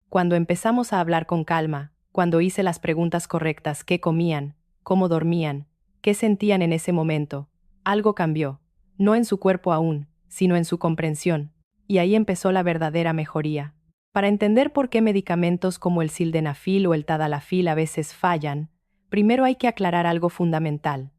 Cuando empezamos a hablar con calma, cuando hice las preguntas correctas, qué comían, cómo dormían, qué sentían en ese momento, algo cambió. No en su cuerpo aún, sino en su comprensión. Y ahí empezó la verdadera mejoría. Para entender por qué medicamentos como el sildenafil o el tadalafil a veces fallan, primero hay que aclarar algo fundamental.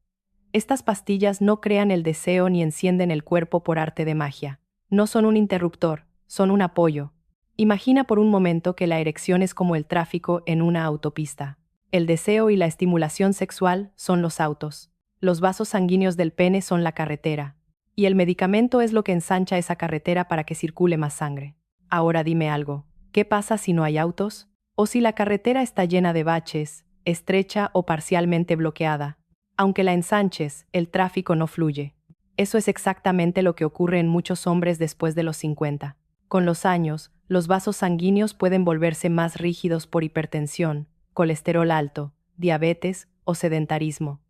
Estas pastillas no crean el deseo ni encienden el cuerpo por arte de magia. No son un interruptor, son un apoyo. Imagina por un momento que la erección es como el tráfico en una autopista. El deseo y la estimulación sexual son los autos. Los vasos sanguíneos del pene son la carretera. Y el medicamento es lo que ensancha esa carretera para que circule más sangre. Ahora dime algo. ¿Qué pasa si no hay autos? ¿O si la carretera está llena de baches, estrecha o parcialmente bloqueada? Aunque la ensanches, el tráfico no fluye. Eso es exactamente lo que ocurre en muchos hombres después de los 50. Con los años, los vasos sanguíneos pueden volverse más rígidos por hipertensión, colesterol alto, diabetes o sedentarismo.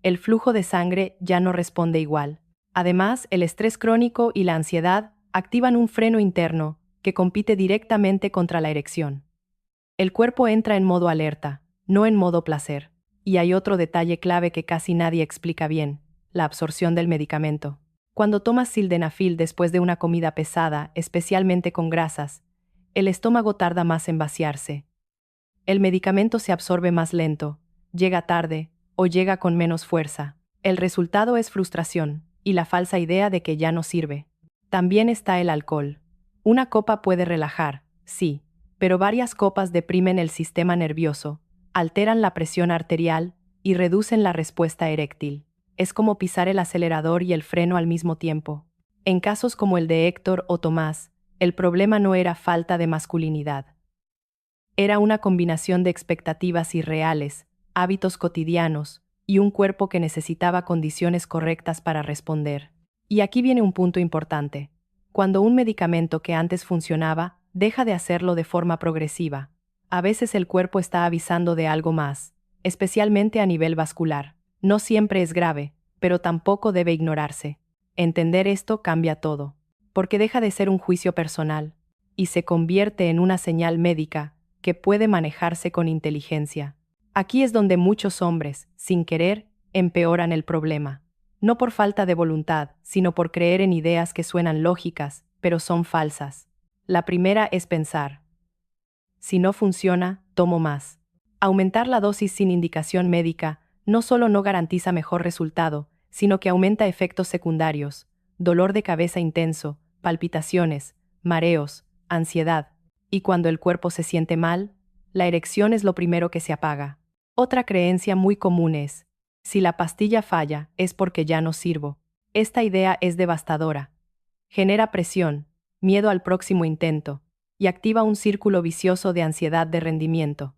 El flujo de sangre ya no responde igual. Además, el estrés crónico y la ansiedad activan un freno interno que compite directamente contra la erección. El cuerpo entra en modo alerta, no en modo placer. Y hay otro detalle clave que casi nadie explica bien: la absorción del medicamento. Cuando tomas sildenafil después de una comida pesada, especialmente con grasas, el estómago tarda más en vaciarse. El medicamento se absorbe más lento, llega tarde o llega con menos fuerza. El resultado es frustración y la falsa idea de que ya no sirve. También está el alcohol. Una copa puede relajar, sí, pero varias copas deprimen el sistema nervioso, alteran la presión arterial y reducen la respuesta eréctil. Es como pisar el acelerador y el freno al mismo tiempo. En casos como el de Héctor o Tomás, el problema no era falta de masculinidad. Era una combinación de expectativas irreales, hábitos cotidianos y un cuerpo que necesitaba condiciones correctas para responder. Y aquí viene un punto importante. Cuando un medicamento que antes funcionaba deja de hacerlo de forma progresiva, a veces el cuerpo está avisando de algo más, especialmente a nivel vascular. No siempre es grave, pero tampoco debe ignorarse. Entender esto cambia todo, porque deja de ser un juicio personal y se convierte en una señal médica que puede manejarse con inteligencia. Aquí es donde muchos hombres, sin querer, empeoran el problema. No por falta de voluntad, sino por creer en ideas que suenan lógicas, pero son falsas. La primera es pensar: si no funciona, tomo más. Aumentar la dosis sin indicación médica no solo no garantiza mejor resultado, sino que aumenta efectos secundarios: dolor de cabeza intenso, palpitaciones, mareos, ansiedad. Y cuando el cuerpo se siente mal, la erección es lo primero que se apaga. Otra creencia muy común es: si la pastilla falla, es porque ya no sirvo. Esta idea es devastadora. Genera presión, miedo al próximo intento, y activa un círculo vicioso de ansiedad de rendimiento.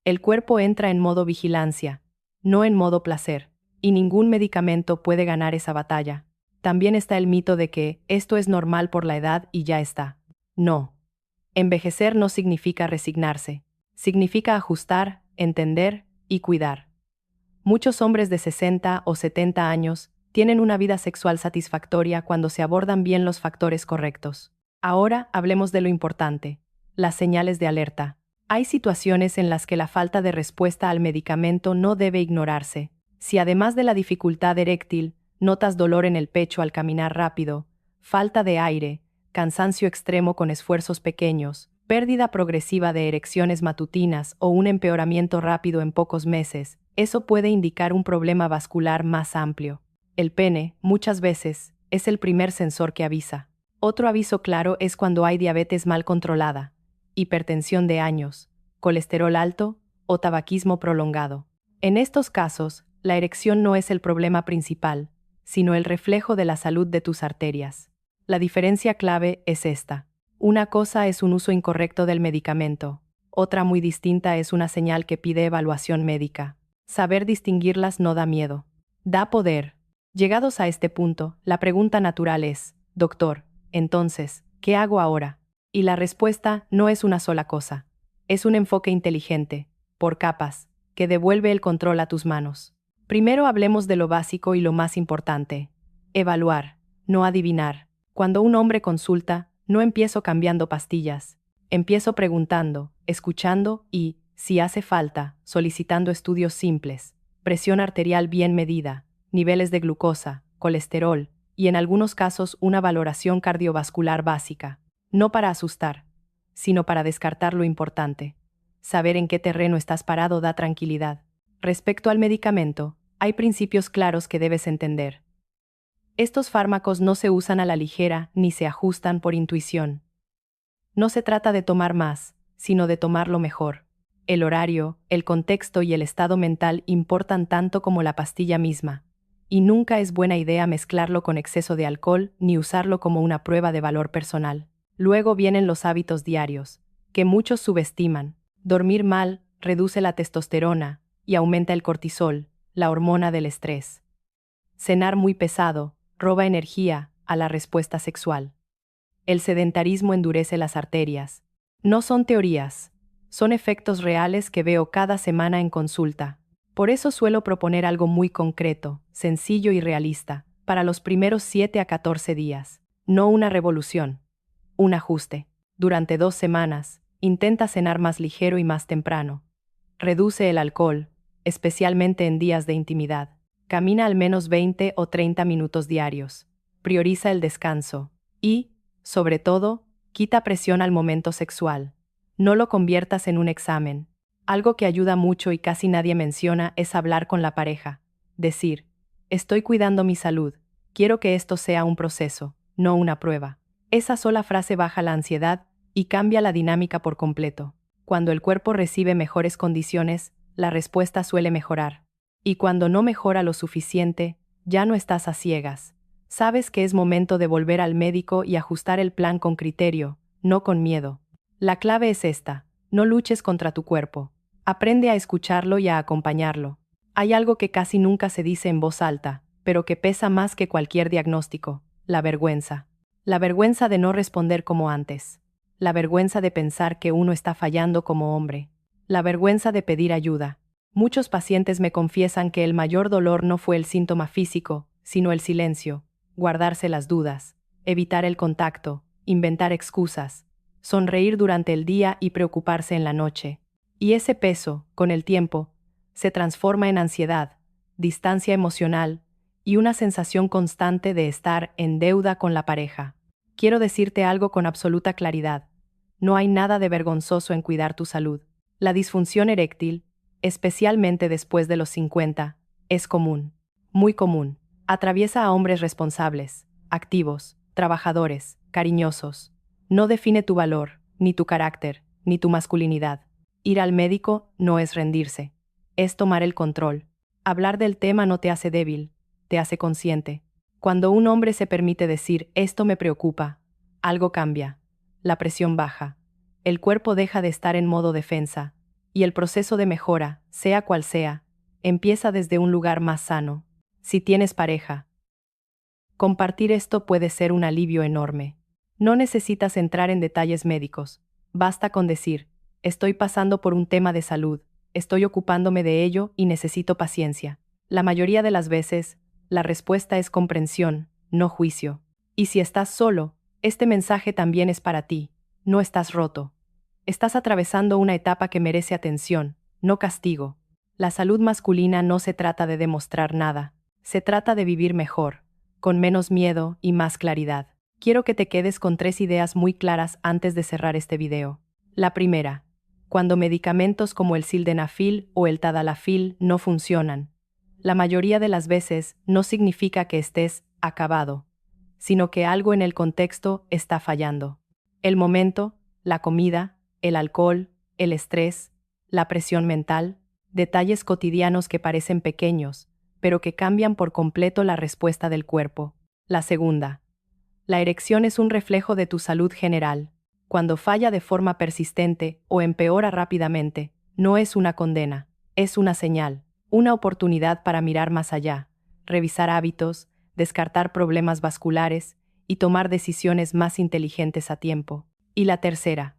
El cuerpo entra en modo vigilancia, no en modo placer, y ningún medicamento puede ganar esa batalla. También está el mito de que esto es normal por la edad y ya está. No. Envejecer no significa resignarse. Significa ajustar, entender y cuidar. Muchos hombres de 60 o 70 años tienen una vida sexual satisfactoria cuando se abordan bien los factores correctos. Ahora hablemos de lo importante: las señales de alerta. Hay situaciones en las que la falta de respuesta al medicamento no debe ignorarse. Si además de la dificultad eréctil, notas dolor en el pecho al caminar rápido, falta de aire, cansancio extremo con esfuerzos pequeños, pérdida progresiva de erecciones matutinas o un empeoramiento rápido en pocos meses, eso puede indicar un problema vascular más amplio. El pene, muchas veces, es el primer sensor que avisa. Otro aviso claro es cuando hay diabetes mal controlada, hipertensión de años, colesterol alto o tabaquismo prolongado. En estos casos, la erección no es el problema principal, sino el reflejo de la salud de tus arterias. La diferencia clave es esta: una cosa es un uso incorrecto del medicamento, otra muy distinta es una señal que pide evaluación médica. Saber distinguirlas no da miedo, da poder. Llegados a este punto, la pregunta natural es: doctor, entonces, ¿qué hago ahora? Y la respuesta no es una sola cosa. Es un enfoque inteligente, por capas, que devuelve el control a tus manos. Primero hablemos de lo básico y lo más importante: evaluar, no adivinar. Cuando un hombre consulta, no empiezo cambiando pastillas. Empiezo preguntando, escuchando y, si hace falta, solicitando estudios simples, presión arterial bien medida, niveles de glucosa, colesterol, y en algunos casos una valoración cardiovascular básica. No para asustar, sino para descartar lo importante. Saber en qué terreno estás parado da tranquilidad. Respecto al medicamento, hay principios claros que debes entender. Estos fármacos no se usan a la ligera ni se ajustan por intuición. No se trata de tomar más, sino de tomarlo mejor. El horario, el contexto y el estado mental importan tanto como la pastilla misma, y nunca es buena idea mezclarlo con exceso de alcohol ni usarlo como una prueba de valor personal. Luego vienen los hábitos diarios, que muchos subestiman. Dormir mal reduce la testosterona y aumenta el cortisol, la hormona del estrés. Cenar muy pesado roba energía a la respuesta sexual. El sedentarismo endurece las arterias. No son teorías, son efectos reales que veo cada semana en consulta. Por eso suelo proponer algo muy concreto, sencillo y realista, para los primeros 7 a 14 días. No una revolución, un ajuste. Durante 2 semanas, intenta cenar más ligero y más temprano. Reduce el alcohol, especialmente en días de intimidad. Camina al menos 20 o 30 minutos diarios. Prioriza el descanso. Y, sobre todo, quita presión al momento sexual. No lo conviertas en un examen. Algo que ayuda mucho y casi nadie menciona es hablar con la pareja. Decir, estoy cuidando mi salud, quiero que esto sea un proceso, no una prueba. Esa sola frase baja la ansiedad y cambia la dinámica por completo. Cuando el cuerpo recibe mejores condiciones, la respuesta suele mejorar. Y cuando no mejora lo suficiente, ya no estás a ciegas. Sabes que es momento de volver al médico y ajustar el plan con criterio, no con miedo. La clave es esta: no luches contra tu cuerpo. Aprende a escucharlo y a acompañarlo. Hay algo que casi nunca se dice en voz alta, pero que pesa más que cualquier diagnóstico: la vergüenza. La vergüenza de no responder como antes. La vergüenza de pensar que uno está fallando como hombre. La vergüenza de pedir ayuda. Muchos pacientes me confiesan que el mayor dolor no fue el síntoma físico, sino el silencio. Guardarse las dudas, evitar el contacto, inventar excusas, sonreír durante el día y preocuparse en la noche. Y ese peso, con el tiempo, se transforma en ansiedad, distancia emocional y una sensación constante de estar en deuda con la pareja. Quiero decirte algo con absoluta claridad. No hay nada de vergonzoso en cuidar tu salud. La disfunción eréctil, especialmente después de los 50, es común, muy común. Atraviesa a hombres responsables, activos, trabajadores, cariñosos. No define tu valor, ni tu carácter, ni tu masculinidad. Ir al médico no es rendirse, es tomar el control. Hablar del tema no te hace débil, te hace consciente. Cuando un hombre se permite decir «esto me preocupa», algo cambia. La presión baja. El cuerpo deja de estar en modo defensa, y el proceso de mejora, sea cual sea, empieza desde un lugar más sano. Si tienes pareja, compartir esto puede ser un alivio enorme. No necesitas entrar en detalles médicos. Basta con decir, estoy pasando por un tema de salud, estoy ocupándome de ello y necesito paciencia. La mayoría de las veces, la respuesta es comprensión, no juicio. Y si estás solo, este mensaje también es para ti. No estás roto. Estás atravesando una etapa que merece atención, no castigo. La salud masculina no se trata de demostrar nada. Se trata de vivir mejor, con menos miedo y más claridad. Quiero que te quedes con 3 ideas muy claras antes de cerrar este video. La primera, cuando medicamentos como el sildenafil o el tadalafil no funcionan, la mayoría de las veces no significa que estés acabado, sino que algo en el contexto está fallando. El momento, la comida, el alcohol, el estrés, la presión mental, detalles cotidianos que parecen pequeños, pero que cambian por completo la respuesta del cuerpo. La segunda, la erección es un reflejo de tu salud general. Cuando falla de forma persistente o empeora rápidamente, no es una condena, es una señal, una oportunidad para mirar más allá, revisar hábitos, descartar problemas vasculares y tomar decisiones más inteligentes a tiempo. Y la tercera,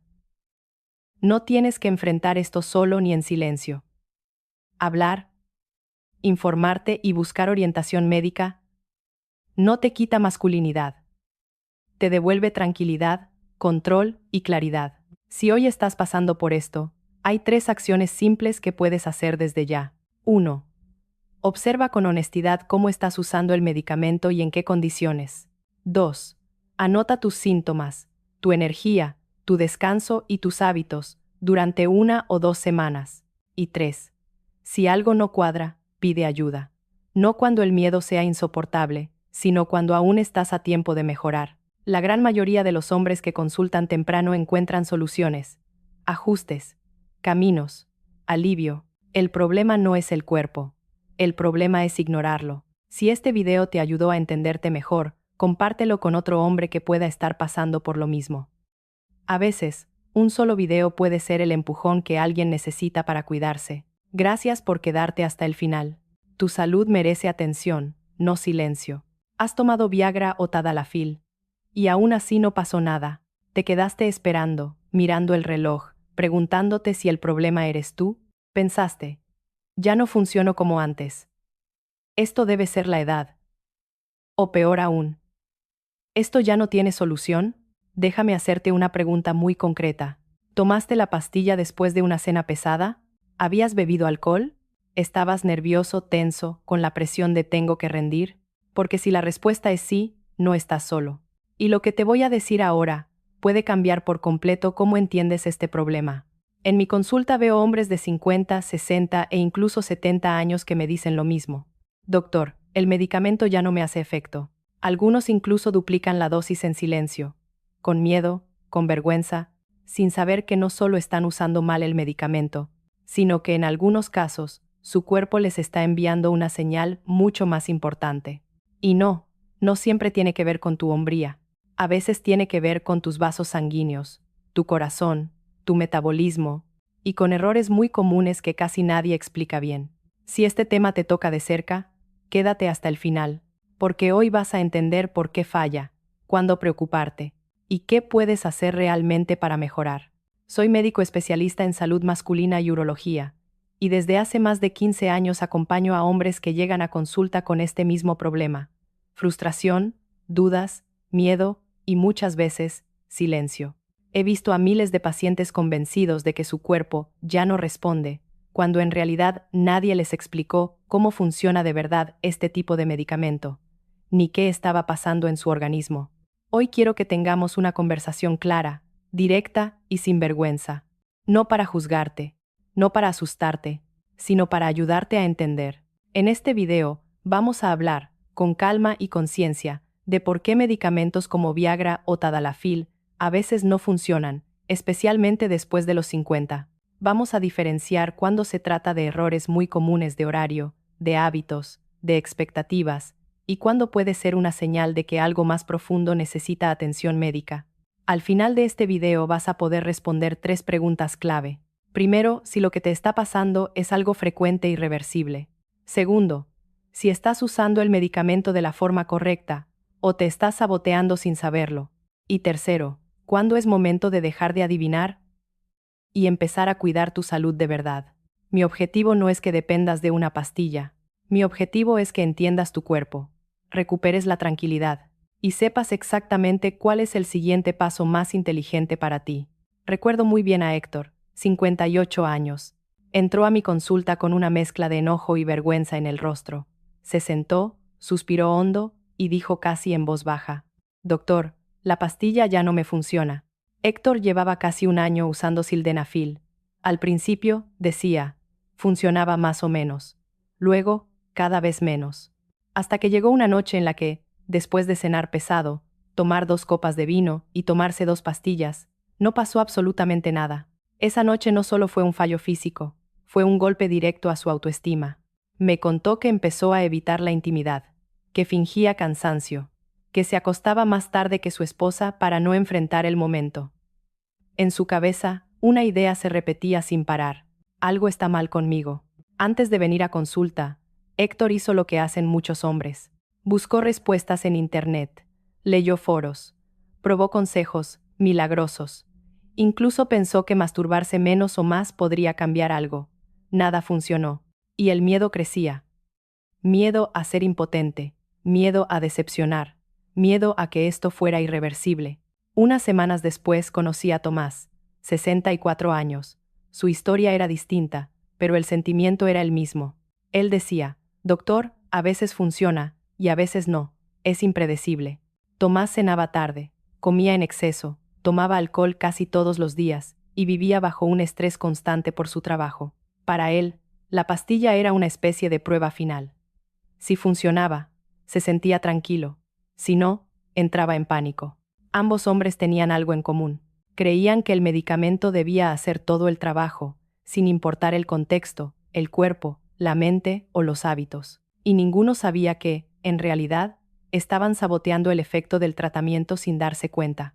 no tienes que enfrentar esto solo ni en silencio. Hablar, informarte y buscar orientación médica no te quita masculinidad. Te devuelve tranquilidad, control y claridad. Si hoy estás pasando por esto, hay 3 acciones simples que puedes hacer desde ya. 1. Observa con honestidad cómo estás usando el medicamento y en qué condiciones. 2. Anota tus síntomas, tu energía, tu descanso y tus hábitos durante 1 o 2 semanas. Y 3. Si algo no cuadra, pide ayuda. No cuando el miedo sea insoportable, sino cuando aún estás a tiempo de mejorar. La gran mayoría de los hombres que consultan temprano encuentran soluciones, ajustes, caminos, alivio. El problema no es el cuerpo. El problema es ignorarlo. Si este video te ayudó a entenderte mejor, compártelo con otro hombre que pueda estar pasando por lo mismo. A veces, un solo video puede ser el empujón que alguien necesita para cuidarse. Gracias por quedarte hasta el final. Tu salud merece atención, no silencio. Has tomado Viagra o Tadalafil. Y aún así no pasó nada. Te quedaste esperando, mirando el reloj, preguntándote si el problema eres tú. Pensaste, ya no funciono como antes. Esto debe ser la edad. O peor aún, ¿esto ya no tiene solución? Déjame hacerte una pregunta muy concreta. ¿Tomaste la pastilla después de una cena pesada? ¿Habías bebido alcohol? ¿Estabas nervioso, tenso, con la presión de tengo que rendir? Porque si la respuesta es sí, no estás solo. Y lo que te voy a decir ahora puede cambiar por completo cómo entiendes este problema. En mi consulta veo hombres de 50, 60 e incluso 70 años que me dicen lo mismo. Doctor, el medicamento ya no me hace efecto. Algunos incluso duplican la dosis en silencio, con miedo, con vergüenza, sin saber que no solo están usando mal el medicamento, sino que en algunos casos, su cuerpo les está enviando una señal mucho más importante. Y no siempre tiene que ver con tu hombría. A veces tiene que ver con tus vasos sanguíneos, tu corazón, tu metabolismo, y con errores muy comunes que casi nadie explica bien. Si este tema te toca de cerca, quédate hasta el final, porque hoy vas a entender por qué falla, cuándo preocuparte, y qué puedes hacer realmente para mejorar. Soy médico especialista en salud masculina y urología, y desde hace más de 15 años acompaño a hombres que llegan a consulta con este mismo problema: frustración, dudas, miedo y muchas veces, silencio. He visto a miles de pacientes convencidos de que su cuerpo ya no responde, cuando en realidad nadie les explicó cómo funciona de verdad este tipo de medicamento, ni qué estaba pasando en su organismo. Hoy quiero que tengamos una conversación clara, directa y sin vergüenza. No para juzgarte, no para asustarte, sino para ayudarte a entender. En este video, vamos a hablar, con calma y conciencia, de por qué medicamentos como Viagra o Tadalafil a veces no funcionan, especialmente después de los 50. Vamos a diferenciar cuándo se trata de errores muy comunes de horario, de hábitos, de expectativas, y cuándo puede ser una señal de que algo más profundo necesita atención médica. Al final de este video vas a poder responder 3 preguntas clave. Primero, si lo que te está pasando es algo frecuente y reversible. Segundo, si estás usando el medicamento de la forma correcta, o te estás saboteando sin saberlo. Y tercero, ¿cuándo es momento de dejar de adivinar y empezar a cuidar tu salud de verdad? Mi objetivo no es que dependas de una pastilla. Mi objetivo es que entiendas tu cuerpo, recuperes la tranquilidad y sepas exactamente cuál es el siguiente paso más inteligente para ti. Recuerdo muy bien a Héctor, 58 años. Entró a mi consulta con una mezcla de enojo y vergüenza en el rostro. Se sentó, suspiró hondo y dijo casi en voz baja: «Doctor, la pastilla ya no me funciona». Héctor llevaba casi un año usando sildenafil. Al principio, decía, funcionaba más o menos. Luego, cada vez menos. Hasta que llegó una noche en la que, después de cenar pesado, tomar 2 copas de vino y tomarse 2 pastillas, no pasó absolutamente nada. Esa noche no solo fue un fallo físico, fue un golpe directo a su autoestima. Me contó que empezó a evitar la intimidad, que fingía cansancio, que se acostaba más tarde que su esposa para no enfrentar el momento. En su cabeza, una idea se repetía sin parar: algo está mal conmigo. Antes de venir a consulta, Héctor hizo lo que hacen muchos hombres. Buscó respuestas en internet, leyó foros, probó consejos milagrosos. Incluso pensó que masturbarse menos o más podría cambiar algo. Nada funcionó. Y el miedo crecía. Miedo a ser impotente, miedo a decepcionar, miedo a que esto fuera irreversible. Unas semanas después conocí a Tomás, 64 años. Su historia era distinta, pero el sentimiento era el mismo. Él decía, doctor, a veces funciona, y a veces no, es impredecible. Tomás cenaba tarde, comía en exceso, tomaba alcohol casi todos los días, y vivía bajo un estrés constante por su trabajo. Para él, la pastilla era una especie de prueba final. Si funcionaba, se sentía tranquilo. Si no, entraba en pánico. Ambos hombres tenían algo en común. Creían que el medicamento debía hacer todo el trabajo, sin importar el contexto, el cuerpo, la mente o los hábitos. Y ninguno sabía que, en realidad, estaban saboteando el efecto del tratamiento sin darse cuenta.